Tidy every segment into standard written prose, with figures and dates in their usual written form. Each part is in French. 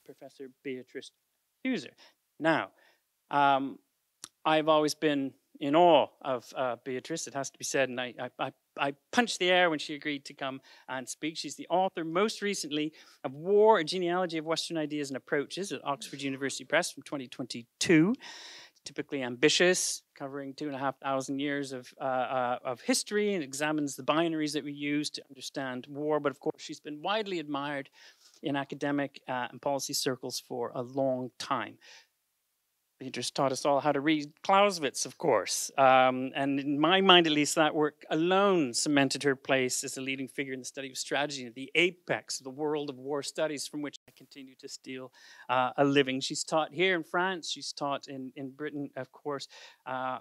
Professor Beatrice Heuser. Now, I've always been in awe of Beatrice, it has to be said, and I punched the air when she agreed to come and speak. She's the author, most recently, of War, A Genealogy of Western Ideas and Approaches at Oxford University Press from 2022. Typically ambitious, covering 2,500 years of history, and examines the binaries that we use to understand war. But of course, she's been widely admired in academic and policy circles for a long time. Beatrice taught us all how to read Clausewitz, of course. And in my mind, at least, that work alone cemented her place as a leading figure in the study of strategy, the apex of the world of war studies, from which I continue to steal a living. She's taught here in France. She's taught in Britain, of course,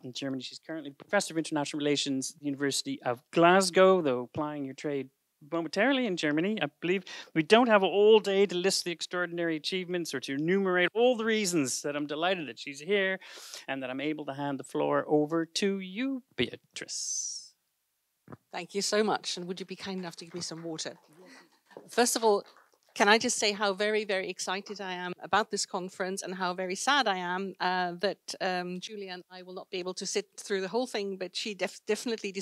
in Germany. She's currently professor of international relations at the University of Glasgow, though plying her trade momentarily in Germany. I believe we don't have all day to list the extraordinary achievements or to enumerate all the reasons that I'm delighted that she's here and that I'm able to hand the floor over to you, Beatrice. Thank you so much. And would you be kind enough to give me some water? First of all, can I just say how very, very excited I am about this conference and how very sad I am that Julia and I will not be able to sit through the whole thing, but she definitely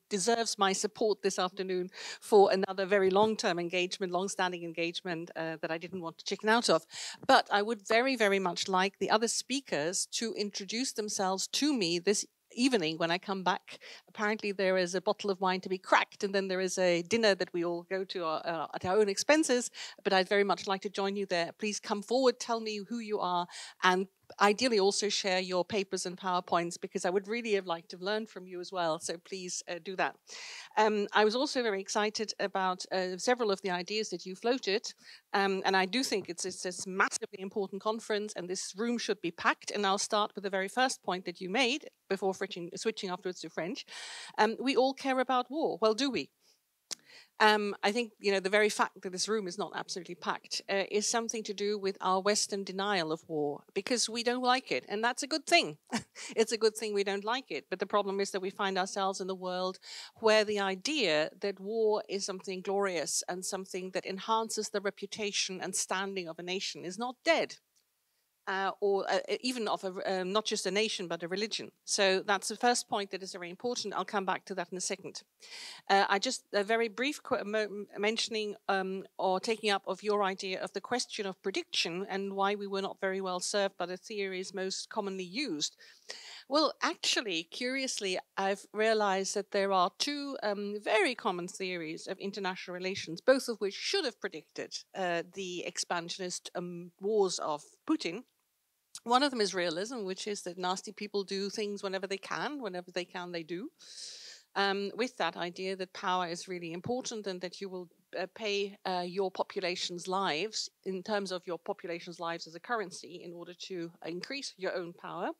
deserves my support this afternoon for another very long-term engagement, long-standing engagement that I didn't want to chicken out of. But I would very, very much like the other speakers to introduce themselves to me this evening when I come back. Apparently there is a bottle of wine to be cracked, and then there is a dinner that we all go to at our own expenses, but I'd very much like to join you there. Please come forward, tell me who you are, and ideally also share your papers and PowerPoints, because I would really have liked to learn from you as well, so please do that. I was also very excited about several of the ideas that you floated, and I do think it's a massively important conference, and this room should be packed. And I'll start with the very first point that you made before switching afterwards to French. We all care about war. Well, do we? I think, the very fact that this room is not absolutely packed is something to do with our Western denial of war, because we don't like it. And that's a good thing. It's a good thing we don't like it. But the problem is that we find ourselves in a world where the idea that war is something glorious and something that enhances the reputation and standing of a nation is not dead. Or even of not just a nation, but a religion. So that's the first point that is very important. I'll come back to that in a second. I just a very brief mentioning or taking up of your idea of the question of prediction and why we were not very well served by the theories most commonly used. Well, actually, curiously, I've realized that there are two very common theories of international relations, both of which should have predicted the expansionist wars of Putin. One of them is realism, which is that nasty people do things whenever they can they do. With that idea that power is really important and that you will pay your population's lives in terms of your population's lives as a currency in order to increase your own power.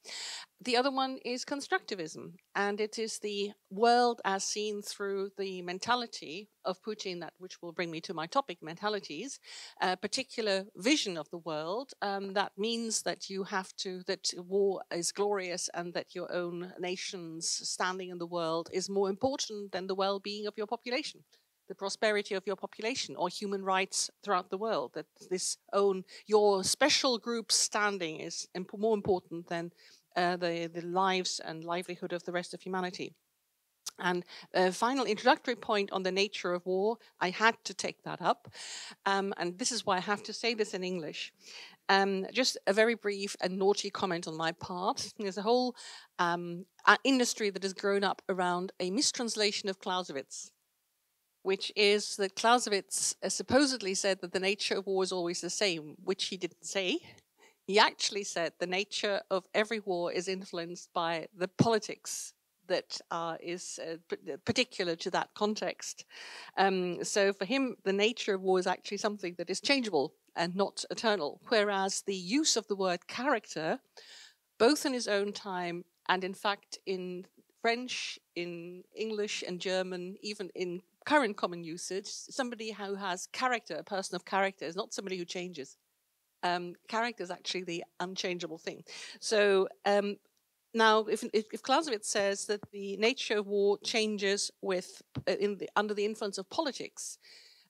The other one is constructivism, and it is the world as seen through the mentality of Putin, which will bring me to my topic, mentalities, a particular vision of the world that means that that war is glorious and that your own nation's standing in the world is more important than the well-being of your population, the prosperity of your population, or human rights throughout the world, that your special group's standing is more important than the lives and livelihood of the rest of humanity. And a final introductory point on the nature of war, I had to take that up. And this is why I have to say this in English. Just a very brief and naughty comment on my part. There's a whole industry that has grown up around a mistranslation of Clausewitz, which is that Clausewitz supposedly said that the nature of war is always the same, which he didn't say. He actually said the nature of every war is influenced by the politics that is particular to that context. So for him, the nature of war is actually something that is changeable and not eternal, whereas the use of the word character, both in his own time and in fact in French, in English and German, even in current common usage, somebody who has character, a person of character, is not somebody who changes. Character is actually the unchangeable thing. So now, if Clausewitz says that the nature of war changes under the influence of politics,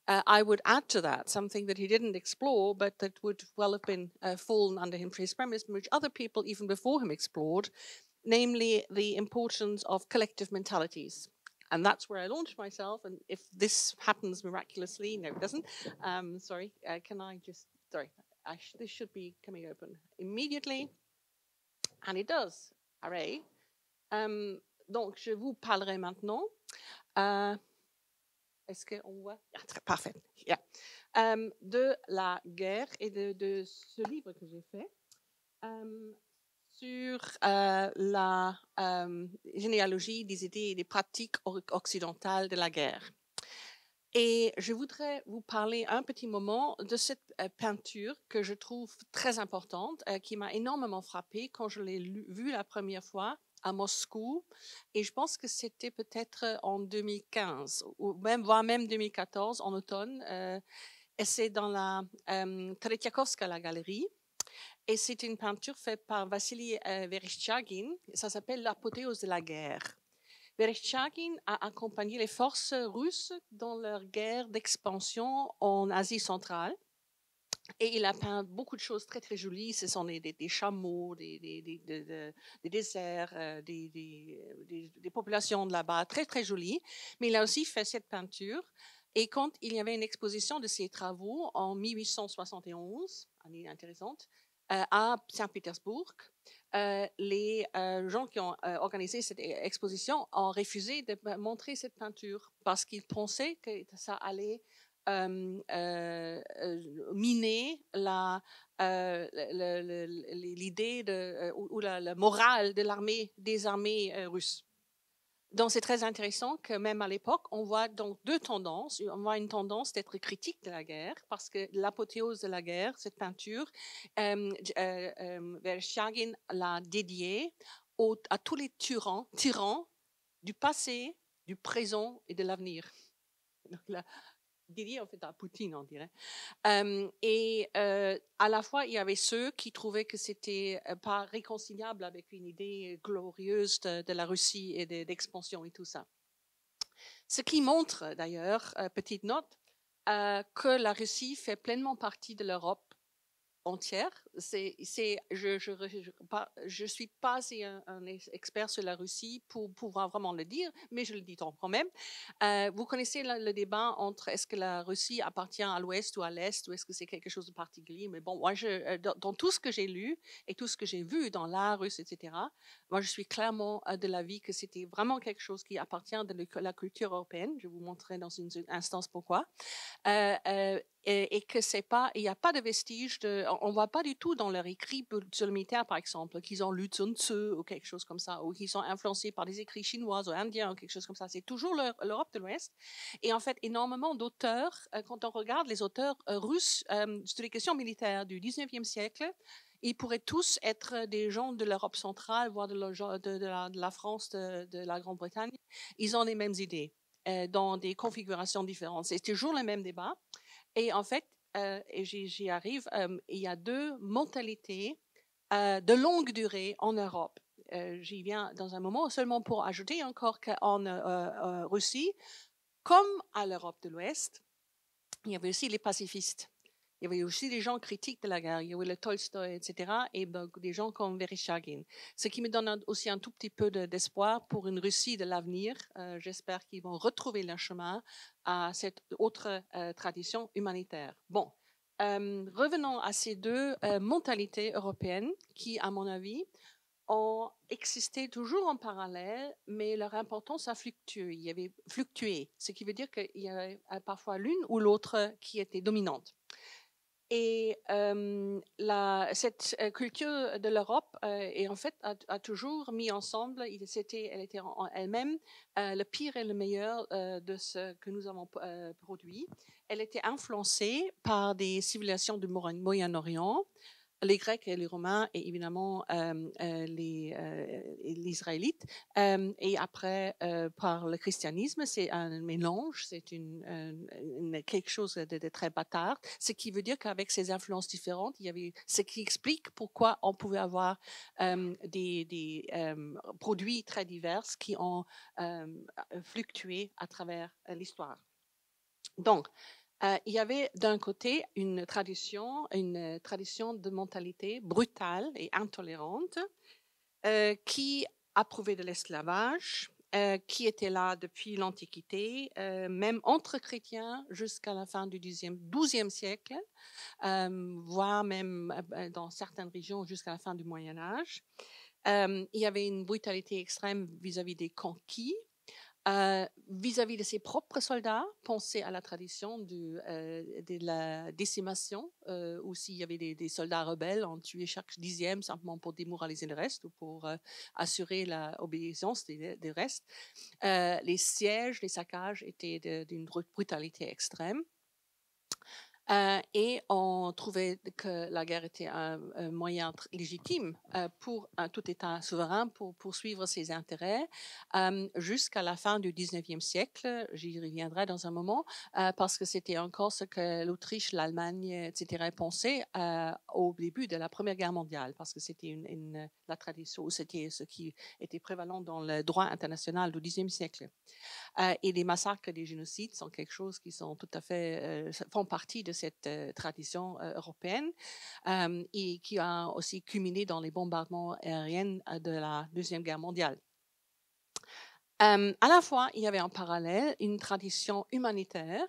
I would add to that something that he didn't explore, but that would well have been fallen under him for his premise, which other people even before him explored, namely the importance of collective mentalities. And that's where I launched myself. And if this happens miraculously, no, it doesn't. Sorry, can I just, sorry, this should be coming open immediately. And it does. Hooray. Donc, je vous parlerai maintenant. Est-ce qu'on voit? Ah, parfait. Yeah. De la guerre et de ce livre que j'ai fait sur la généalogie des idées et des pratiques occidentales de la guerre. Et je voudrais vous parler un petit moment de cette peinture que je trouve très importante, qui m'a énormément frappée quand je l'ai vue la première fois à Moscou. Et je pense que c'était peut-être en 2015, ou même, voire même 2014, en automne. Et c'est dans la Tretyakovskaya, la galerie. Et c'est une peinture faite par Vassili Vereshchagin. Ça s'appelle L'apothéose de la guerre. Vereshchagin a accompagné les forces russes dans leur guerre d'expansion en Asie centrale. Et il a peint beaucoup de choses très, très jolies. Ce sont des chameaux, des déserts, des populations de là-bas, très, très jolies. Mais il a aussi fait cette peinture. Et quand il y avait une exposition de ses travaux en 1871, année intéressante, à Saint-Pétersbourg, les gens qui ont organisé cette exposition ont refusé de montrer cette peinture parce qu'ils pensaient que ça allait miner l'idée ou la morale de l'armée, des armées russes. Donc, c'est très intéressant que même à l'époque, on voit donc deux tendances. On voit une tendance d'être critique de la guerre, parce que l'apothéose de la guerre, cette peinture, Vereshchagin l'a dédiée à tous les tyrans du passé, du présent et de l'avenir. Donc, dédié en fait à Poutine, on dirait. Et à la fois, il y avait ceux qui trouvaient que c'était pas réconciliable avec une idée glorieuse de la Russie et d'expansion et tout ça. Ce qui montre d'ailleurs, petite note, que la Russie fait pleinement partie de l'Europe entière. Je suis pas assez un expert sur la Russie pour pouvoir vraiment le dire, mais je le dis quand même. Vous connaissez le débat entre est-ce que la Russie appartient à l'Ouest ou à l'Est, ou est-ce que c'est quelque chose de particulier. Mais bon, moi, dans tout ce que j'ai lu et tout ce que j'ai vu dans l'art russe, etc., moi, je suis clairement de l'avis que c'était vraiment quelque chose qui appartient de la culture européenne. Je vous montrerai dans une instance pourquoi. Et que c'est pas, il n'y a pas de vestiges on voit pas du tout dans leur écrit sur le militaire, par exemple, qu'ils ont lu Sun Tzu ou quelque chose comme ça, ou qu'ils sont influencés par des écrits chinois ou indiens ou quelque chose comme ça. C'est toujours l'Europe de l'Ouest. Et en fait, énormément d'auteurs, quand on regarde les auteurs russes sur les questions militaires du 19e siècle, ils pourraient tous être des gens de l'Europe centrale, voire de la France, de la Grande-Bretagne. Ils ont les mêmes idées dans des configurations différentes. C'est toujours le même débat. Et en fait, et j'y arrive, il y a deux mentalités de longue durée en Europe. J'y viens dans un moment, seulement pour ajouter encore qu'en Russie, comme à l'Europe de l'Ouest, il y avait aussi les pacifistes. Il y avait aussi des gens critiques de la guerre. Il y avait le Tolstoï, etc. Et donc, des gens comme Vereshchagin. Ce qui me donne aussi un tout petit peu d'espoir pour une Russie de l'avenir. J'espère qu'ils vont retrouver leur chemin à cette autre tradition humanitaire. Bon, revenons à ces deux mentalités européennes qui, à mon avis, ont existé toujours en parallèle, mais leur importance a fluctué. Il y avait fluctué, ce qui veut dire qu'il y avait parfois l'une ou l'autre qui était dominante. Et cette culture de l'Europe en fait a toujours mis ensemble, elle était en elle-même le pire et le meilleur de ce que nous avons produit. Elle était influencée par des civilisations du Moyen-Orient, les Grecs et les Romains et évidemment les Israélites. Et après, par le christianisme, c'est un mélange, c'est quelque chose de très bâtard, ce qui veut dire qu'avec ces influences différentes, il y avait ce qui explique pourquoi on pouvait avoir des produits très divers qui ont fluctué à travers l'histoire. Donc, Il y avait d'un côté une tradition de mentalité brutale et intolérante qui approuvait de l'esclavage, qui était là depuis l'Antiquité, même entre chrétiens jusqu'à la fin du XIIe siècle, voire même dans certaines régions jusqu'à la fin du Moyen Âge. Il y avait une brutalité extrême vis-à-vis des conquis, vis-à-vis de ses propres soldats, penser à la tradition de la décimation, où s'il y avait des soldats rebelles, on tuait chaque 10e simplement pour démoraliser le reste ou pour assurer l'obéissance des restes. Les sièges, les saccages étaient d'une brutalité extrême. Et on trouvait que la guerre était un moyen légitime pour tout État souverain pour poursuivre ses intérêts jusqu'à la fin du 19e siècle. J'y reviendrai dans un moment parce que c'était encore ce que l'Autriche, l'Allemagne, etc. pensaient au début de la Première Guerre mondiale parce que c'était la tradition, c'était ce qui était prévalent dans le droit international du 10e siècle. Et les massacres et les génocides sont quelque chose qui sont tout à fait font partie de cette tradition européenne et qui a aussi culminé dans les bombardements aériens de la Deuxième Guerre mondiale. À la fois, il y avait en parallèle une tradition humanitaire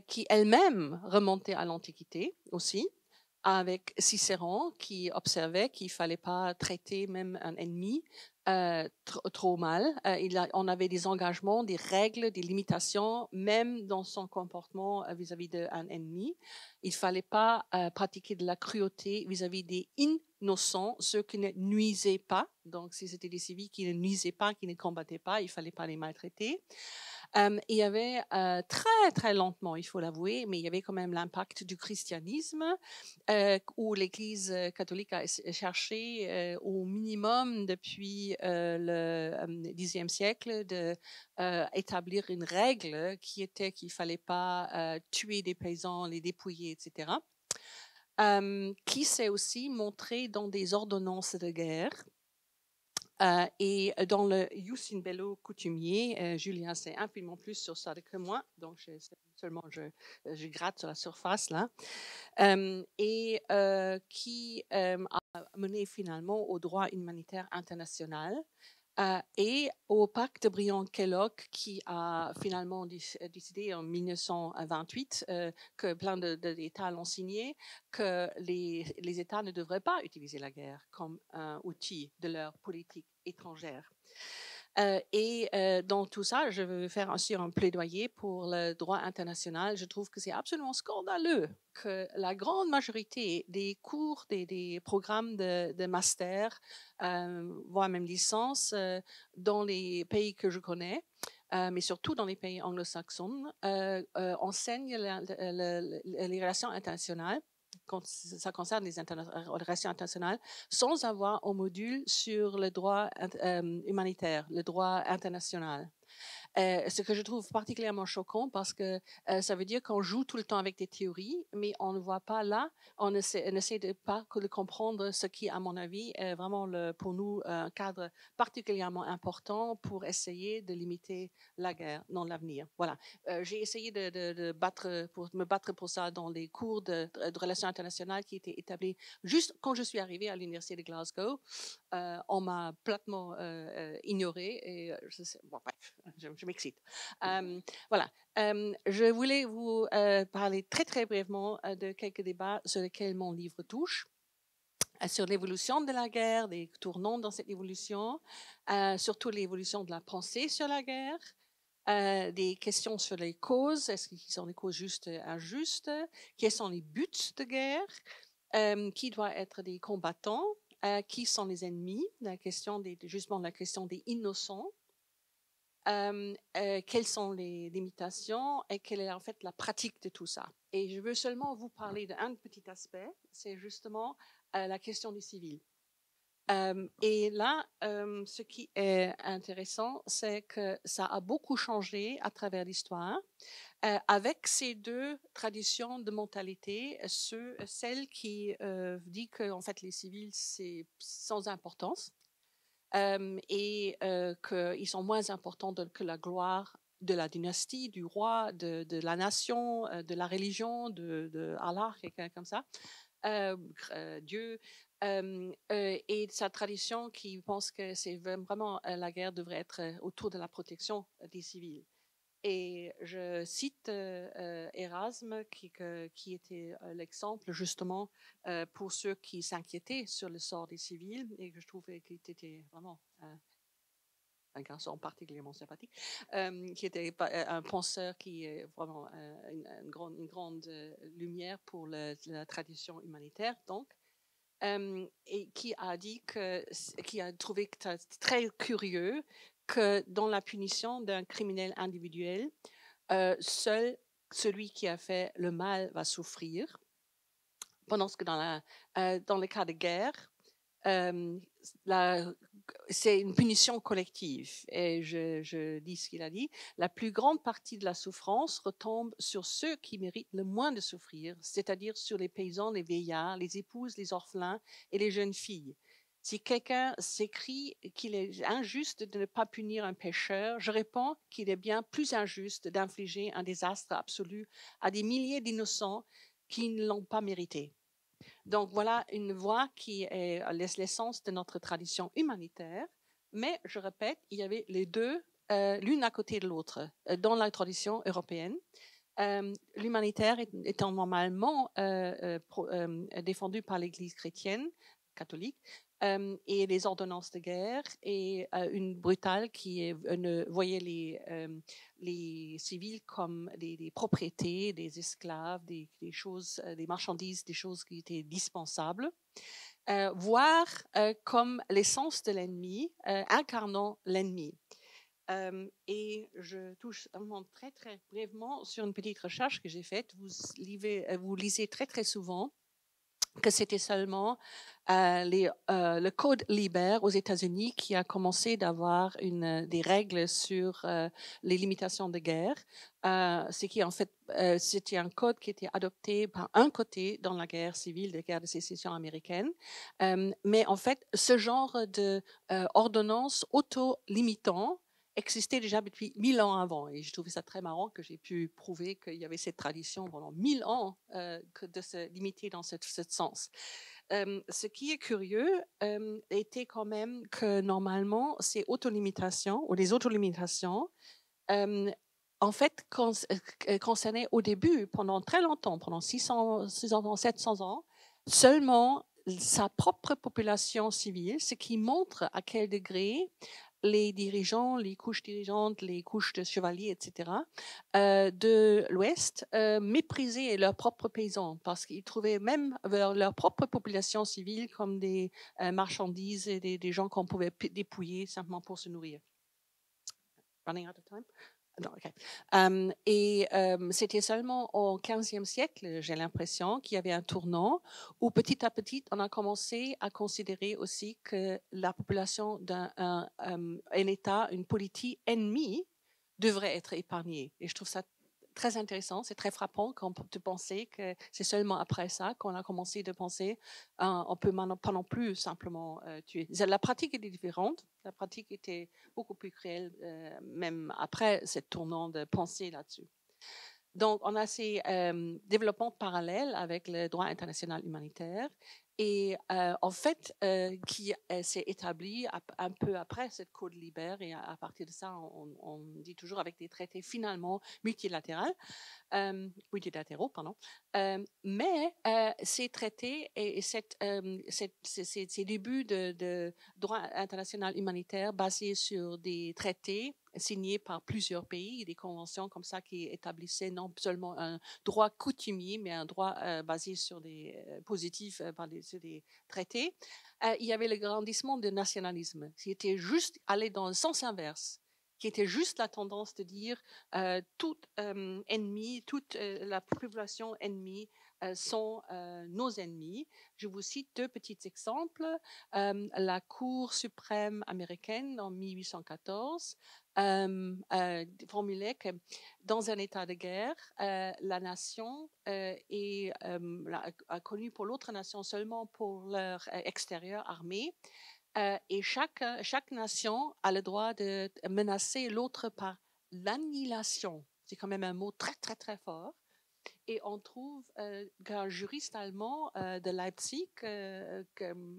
qui elle-même remontait à l'Antiquité aussi, avec Cicéron qui observait qu'il ne fallait pas traiter même un ennemi trop mal. On avait des engagements, des règles, des limitations, même dans son comportement vis-à-vis d'un ennemi. Il ne fallait pas pratiquer de la cruauté vis-à-vis des innocents, ceux qui ne nuisaient pas. Donc, si c'était des civils qui ne nuisaient pas, qui ne combattaient pas, il ne fallait pas les maltraiter. Il y avait très, très lentement, il faut l'avouer, mais il y avait quand même l'impact du christianisme où l'Église catholique a cherché au minimum depuis le Xe siècle d'établir une règle qui était qu'il ne fallait pas tuer des paysans, les dépouiller, etc. Qui s'est aussi montré dans des ordonnances de guerre. Et dans le Jus in bello coutumier, Julien sait infiniment plus sur ça que moi, donc je gratte sur la surface là, et qui a mené finalement au droit humanitaire international et au pacte Briand-Kellogg qui a finalement décidé en 1928 que plein d'États l'ont signé, que les États ne devraient pas utiliser la guerre comme un outil de leur politique étrangère. Et dans tout ça, je veux faire aussi un plaidoyer pour le droit international. Je trouve que c'est absolument scandaleux que la grande majorité des cours, des programmes de master, voire même licence, dans les pays que je connais, mais surtout dans les pays anglo-saxons, enseignent les relations internationales quand ça concerne les relations internationales, sans avoir un module sur le droit humanitaire, le droit international. Ce que je trouve particulièrement choquant parce que ça veut dire qu'on joue tout le temps avec des théories, mais on ne voit pas là, on n'essaie pas de comprendre ce qui, à mon avis, est vraiment pour nous un cadre particulièrement important pour essayer de limiter la guerre dans l'avenir. Voilà. J'ai essayé de me battre pour ça dans les cours de relations internationales qui étaient établis juste quand je suis arrivée à l'université de Glasgow. On m'a platement ignoré et bref, je m'excite. Voilà. Je voulais vous parler très très brièvement de quelques débats sur lesquels mon livre touche, sur l'évolution de la guerre, des tournants dans cette évolution, surtout l'évolution de la pensée sur la guerre, des questions sur les causes, est-ce qu'ils sont des causes justes, injustes, quels sont les buts de guerre, qui doit être des combattants, qui sont les ennemis, justement la question des innocents, quelles sont les limitations et quelle est en fait la pratique de tout ça. Et je veux seulement vous parler d'un petit aspect, c'est justement la question des civils. Et là, ce qui est intéressant, c'est que ça a beaucoup changé à travers l'histoire, avec ces deux traditions de mentalité, celle qui dit que en fait les civils c'est sans importance et qu'ils sont moins importants que la gloire de la dynastie, du roi, de la nation, de la religion, de Allah, quelqu'un comme ça, Dieu, et sa tradition qui pense que c'est vraiment la guerre devrait être autour de la protection des civils. Et je cite Erasme qui était l'exemple justement pour ceux qui s'inquiétaient sur le sort des civils et que je trouvais qu'il était vraiment un garçon particulièrement sympathique, qui était un penseur qui est vraiment une grande lumière pour la tradition humanitaire, donc, et qui a dit qui a trouvé que très curieux que dans la punition d'un criminel individuel, seul celui qui a fait le mal va souffrir, pendant que dans le cas de guerre, c'est une punition collective. Et je dis ce qu'il a dit. La plus grande partie de la souffrance retombe sur ceux qui méritent le moins de souffrir, c'est-à-dire sur les paysans, les vieillards, les épouses, les orphelins et les jeunes filles. Si quelqu'un s'écrie qu'il est injuste de ne pas punir un pécheur, je réponds qu'il est bien plus injuste d'infliger un désastre absolu à des milliers d'innocents qui ne l'ont pas mérité. Donc voilà une voie qui est l'essence de notre tradition humanitaire, mais je répète, il y avait les deux, l'une à côté de l'autre, dans la tradition européenne. L'humanitaire étant normalement défendu par l'Église chrétienne, catholique, et les ordonnances de guerre, et une brutale qui voyait les civils comme des propriétés, des esclaves, des choses, des marchandises, des choses qui étaient dispensables, voire comme l'essence de l'ennemi, incarnant l'ennemi. Et je touche vraiment très, très brièvement sur une petite recherche que j'ai faite. Vous lisez très, très souvent que c'était seulement le Code Liber aux États-Unis qui a commencé d'avoir des règles sur les limitations de guerre. Ce qui, en fait, c'était un code qui était adopté par un côté dans la guerre civile, la guerre de sécession américaine. Mais en fait, ce genre de ordonnance auto-limitant existait déjà depuis 1000 ans avant. Et je trouvais ça très marrant que j'ai pu prouver qu'il y avait cette tradition pendant 1000 ans de se limiter dans ce sens. Ce qui est curieux était quand même que normalement, ces autolimitations ou les autolimitations, en fait, concernaient au début, pendant très longtemps, pendant 600 ans, 700 ans, seulement sa propre population civile, ce qui montre à quel degré les dirigeants, les couches dirigeantes, les couches de chevaliers, etc., de l'Ouest méprisaient leurs propres paysans parce qu'ils trouvaient même leur propre population civile comme des marchandises et des gens qu'on pouvait dépouiller simplement pour se nourrir. Running out of time? Non, okay. Et c'était seulement au XVe siècle, j'ai l'impression, qu'il y avait un tournant où petit à petit, on a commencé à considérer aussi que la population d'un État, une politique ennemie, devrait être épargnée. Et je trouve ça très intéressant, c'est très frappant de penser que c'est seulement après ça qu'on a commencé de penser on peut pas non plus simplement tuer. La pratique était différente, la pratique était beaucoup plus cruelle, même après cette tournant de pensée là-dessus. Donc, on a ces développements parallèles avec le droit international humanitaire et en fait, qui s'est établi un peu après cette Code Liber et à partir de ça, on dit toujours avec des traités finalement multilatéraux, mais ces traités et ces débuts de droit international humanitaire basés sur des traités signés par plusieurs pays, des conventions comme ça qui établissaient non seulement un droit coutumier, mais un droit basé sur des positifs sur des traités. Il y avait le grandissement du nationalisme, qui était juste allé dans le sens inverse, qui était juste la tendance de dire tout ennemi, toute la population ennemie sont nos ennemis. Je vous cite deux petits exemples. La Cour suprême américaine en 1814 formulait que dans un état de guerre, la nation est connue pour l'autre nation seulement pour leur extérieur armé. Et chaque nation a le droit de menacer l'autre par l'annihilation. C'est quand même un mot très, très, très fort. Et on trouve qu'un juriste allemand de Leipzig,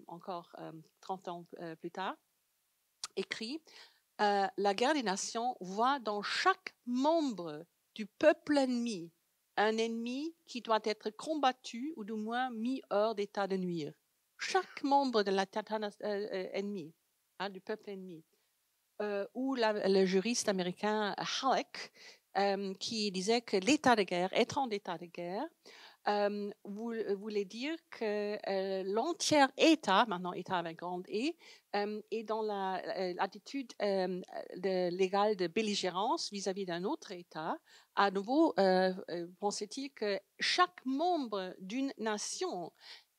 encore 30 ans plus tard, écrit la guerre des nations voit dans chaque membre du peuple ennemi un ennemi qui doit être combattu ou du moins mis hors d'état de nuire. Chaque membre de la ennemie, du peuple ennemi. Ou le juriste américain Halleck, qui disait que l'état de guerre, être en état de guerre, voulait dire que l'entier État, maintenant État avec grande E, est dans l'attitude légale de belligérance vis-à-vis d'un autre État. À nouveau, pensait-il que chaque membre d'une nation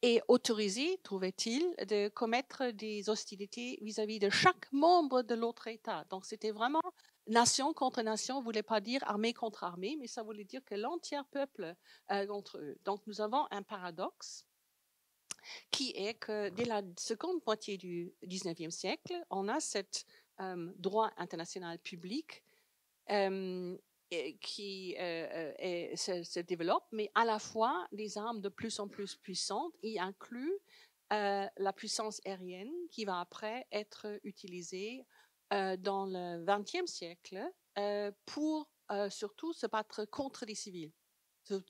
est autorisé, trouvait-il, de commettre des hostilités vis-à-vis de chaque membre de l'autre État. Donc, c'était vraiment nation contre nation, ne voulait pas dire armée contre armée, mais ça voulait dire que l'entier peuple contre eux. Donc, nous avons un paradoxe qui est que dès la seconde moitié du 19e siècle, on a ce droit international public qui se développe, mais à la fois des armes de plus en plus puissantes, y inclut la puissance aérienne qui va après être utilisée dans le XXe siècle pour surtout se battre contre les civils.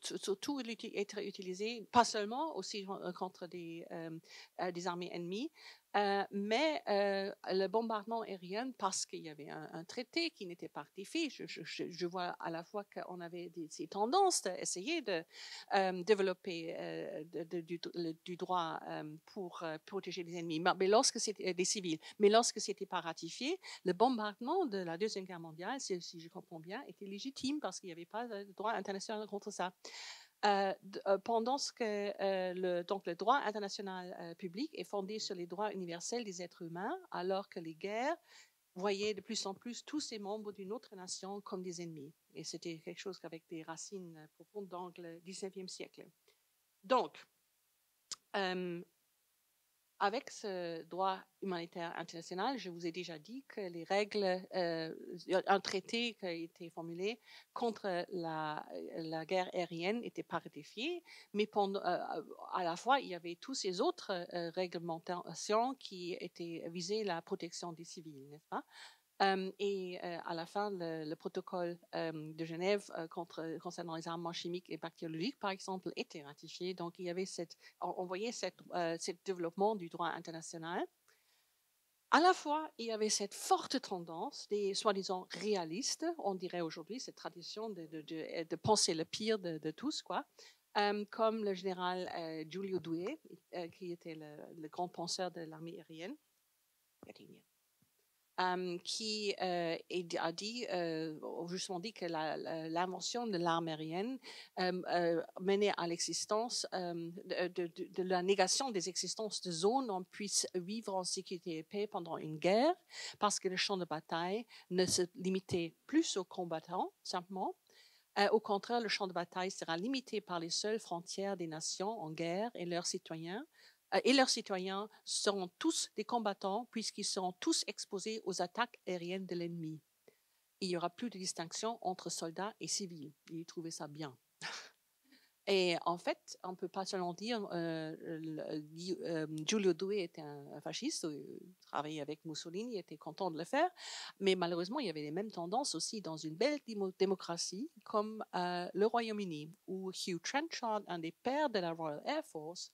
Surtout être utilisé, pas seulement aussi contre des armées ennemies, mais le bombardement aérien, parce qu'il y avait un traité qui n'était pas ratifié, je vois à la fois qu'on avait ces tendances d'essayer de développer du droit pour protéger les ennemis, mais lorsque c'était des civils, mais lorsque c'était pas ratifié, le bombardement de la Deuxième Guerre mondiale, si je comprends bien, était légitime parce qu'il n'y avait pas de droit international contre ça. Pendant que donc le droit international public est fondé sur les droits universels des êtres humains, alors que les guerres voyaient de plus en plus tous ces membres d'une autre nation comme des ennemis. Et c'était quelque chose avec des racines profondes dans le 19e siècle. Donc, avec ce droit humanitaire international, je vous ai déjà dit que les règles, un traité qui a été formulé contre la guerre aérienne n'était pas ratifié, mais à la fois, il y avait tous ces autres réglementations qui étaient visées la protection des civils, n'est-ce pas? Et à la fin, le protocole de Genève concernant les armements chimiques et bactériologiques, par exemple, était ratifié. Donc, il y avait on voyait ce développement du droit international. À la fois, il y avait cette forte tendance des soi-disant réalistes, on dirait aujourd'hui, cette tradition de penser le pire de tous, quoi. Comme le général Giulio Douhet, qui était le grand penseur de l'armée aérienne. Qui a dit, justement dit que l'invention de l'arme aérienne menait à l'existence de la négation des existences de zones où on puisse vivre en sécurité et paix pendant une guerre, parce que le champ de bataille ne se limitait plus aux combattants, simplement. Au contraire, le champ de bataille sera limité par les seules frontières des nations en guerre et leurs citoyens seront tous des combattants puisqu'ils seront tous exposés aux attaques aériennes de l'ennemi. Il n'y aura plus de distinction entre soldats et civils. Il trouvait ça bien. Et en fait, on ne peut pas seulement dire Giulio Douhet était un fasciste, travaillait avec Mussolini, était content de le faire, mais malheureusement, il y avait les mêmes tendances aussi dans une belle démocratie comme le Royaume-Uni, où Hugh Trenchard, un des pères de la Royal Air Force,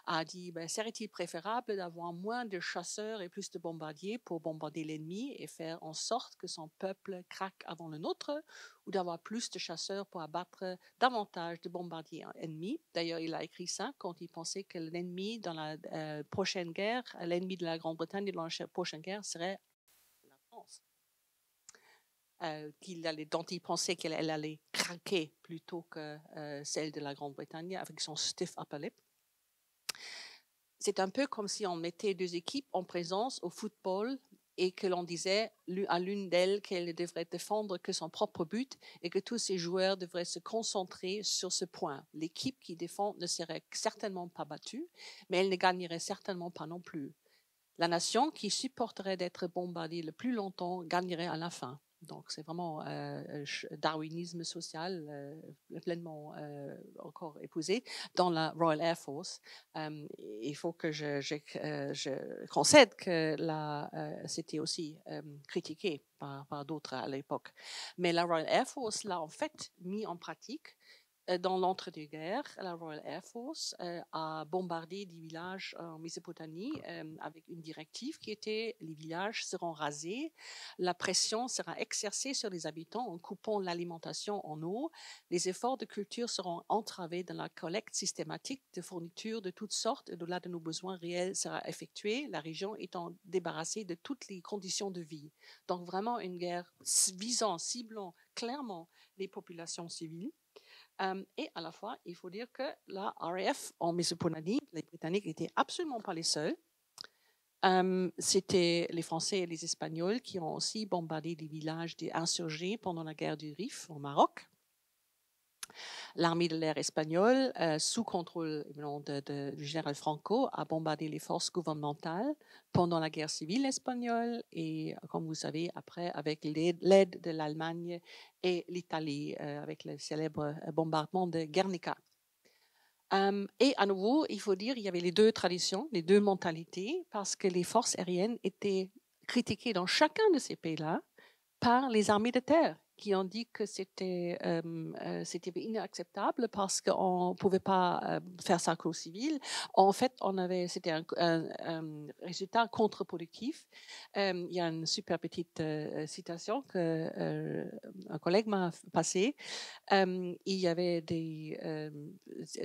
a dit serait-il préférable d'avoir moins de chasseurs et plus de bombardiers pour bombarder l'ennemi et faire en sorte que son peuple craque avant le nôtre, ou d'avoir plus de chasseurs pour abattre davantage de bombardiers ennemis. D'ailleurs, il a écrit ça quand il pensait que l'ennemi dans la prochaine guerre, l'ennemi de la Grande-Bretagne dans la prochaine guerre serait la France. Dont il pensait qu'elle allait craquer plutôt que celle de la Grande-Bretagne avec son stiff upper lip. C'est un peu comme si on mettait deux équipes en présence au football et que l'on disait à l'une d'elles qu'elle ne devrait défendre que son propre but et que tous ses joueurs devraient se concentrer sur ce point. L'équipe qui défend ne serait certainement pas battue, mais elle ne gagnerait certainement pas non plus. La nation qui supporterait d'être bombardée le plus longtemps gagnerait à la fin. Donc, c'est vraiment darwinisme social pleinement encore épousé dans la Royal Air Force. Il faut que je concède que c'était aussi critiqué par d'autres à l'époque. Mais la Royal Air Force l'a en fait mis en pratique. Dans l'entre-deux-guerres, la Royal Air Force a bombardé des villages en Mésopotamie avec une directive qui était les villages seront rasés, la pression sera exercée sur les habitants en coupant l'alimentation en eau, les efforts de culture seront entravés dans la collecte systématique de fournitures de toutes sortes au-delà de nos besoins réels sera effectuée, la région étant débarrassée de toutes les conditions de vie. Donc vraiment une guerre ciblant clairement les populations civiles. Et à la fois, il faut dire que la RAF en Mésopotamie, les Britanniques n'étaient absolument pas les seuls. C'était les Français et les Espagnols qui ont aussi bombardé des villages des insurgés pendant la guerre du Rif au Maroc. L'armée de l'air espagnole, sous contrôle du général Franco, a bombardé les forces gouvernementales pendant la guerre civile espagnole et, comme vous savez, après, avec l'aide de l'Allemagne et l'Italie, avec le célèbre bombardement de Guernica. Et à nouveau, il faut dire, il y avait les deux traditions, les deux mentalités, parce que les forces aériennes étaient critiquées dans chacun de ces pays-là par les armées de terre qui ont dit que c'était inacceptable parce qu'on ne pouvait pas faire ça qu'aux civils. En fait, c'était un résultat contre-productif. Il y a une super petite citation que un collègue m'a passée. Il y avait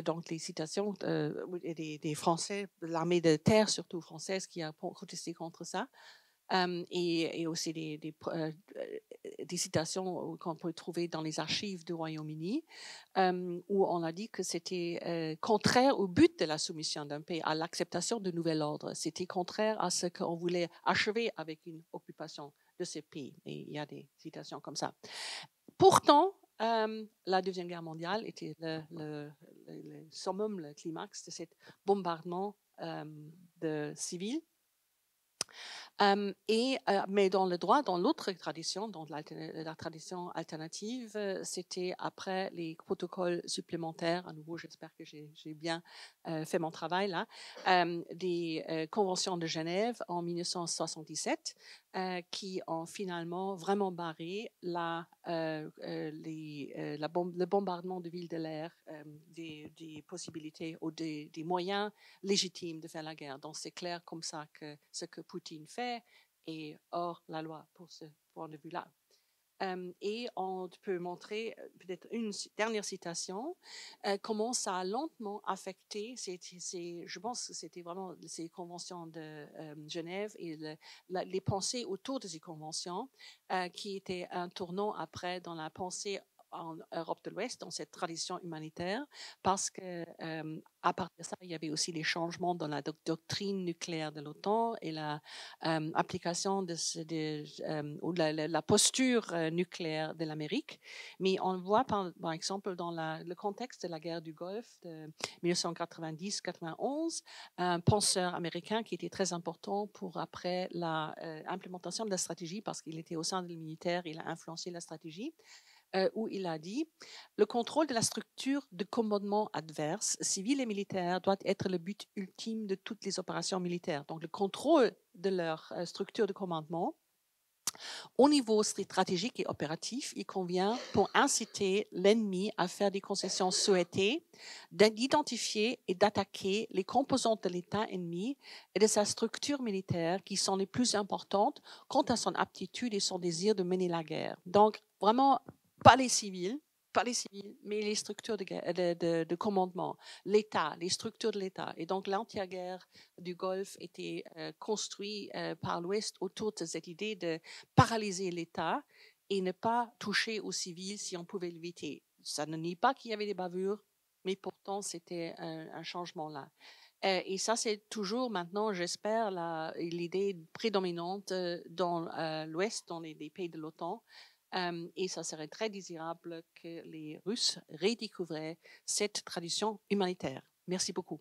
donc les citations des Français, l'armée de terre surtout française, qui a protesté contre ça. Et aussi des citations qu'on peut trouver dans les archives du Royaume-Uni, où on a dit que c'était contraire au but de la soumission d'un pays, à l'acceptation de nouvel ordre. C'était contraire à ce qu'on voulait achever avec une occupation de ces pays. Et il y a des citations comme ça. Pourtant, la Deuxième Guerre mondiale était le summum, le climax de ce bombardement de civils. Mais dans le droit, dans l'autre tradition, dans la tradition alternative, c'était après les protocoles supplémentaires, à nouveau j'espère que j'ai bien fait mon travail là, des conventions de Genève en 1977 qui ont finalement vraiment barré le bombardement de villes de l'air des possibilités ou des moyens légitimes de faire la guerre. Donc c'est clair comme ça que ce que Poutine fait est hors la loi pour ce point de vue-là. Et on peut montrer peut-être une dernière citation, comment ça a lentement affecté, je pense que c'était vraiment ces conventions de Genève et les pensées autour de ces conventions qui étaient un tournant après dans la pensée en Europe de l'Ouest, dans cette tradition humanitaire, parce que à partir de ça, il y avait aussi les changements dans la doctrine nucléaire de l'OTAN et l'application ou la posture nucléaire de l'Amérique. Mais on voit par exemple dans le contexte de la guerre du Golfe de 1990-91, un penseur américain qui était très important pour après l'implémentation de la stratégie, parce qu'il était au sein du militaire, il a influencé la stratégie. Où il a dit « Le contrôle de la structure de commandement adverse, civile et militaire, doit être le but ultime de toutes les opérations militaires. » Donc, le contrôle de leur structure de commandement, au niveau stratégique et opératif, il convient pour inciter l'ennemi à faire des concessions souhaitées, d'identifier et d'attaquer les composantes de l'État ennemi et de sa structure militaire qui sont les plus importantes quant à son aptitude et son désir de mener la guerre. Donc, vraiment, pas les civils, mais les structures de commandement, l'État, les structures de l'État. Et donc, l'anti-guerre du Golfe était construite par l'Ouest autour de cette idée de paralyser l'État et ne pas toucher aux civils si on pouvait l'éviter. Ça ne nie pas qu'il y avait des bavures, mais pourtant, c'était un changement là. Et ça, c'est toujours maintenant, j'espère, l'idée prédominante dans l'Ouest, dans les pays de l'OTAN. Et ça serait très désirable que les Russes redécouvraient cette tradition humanitaire. Merci beaucoup.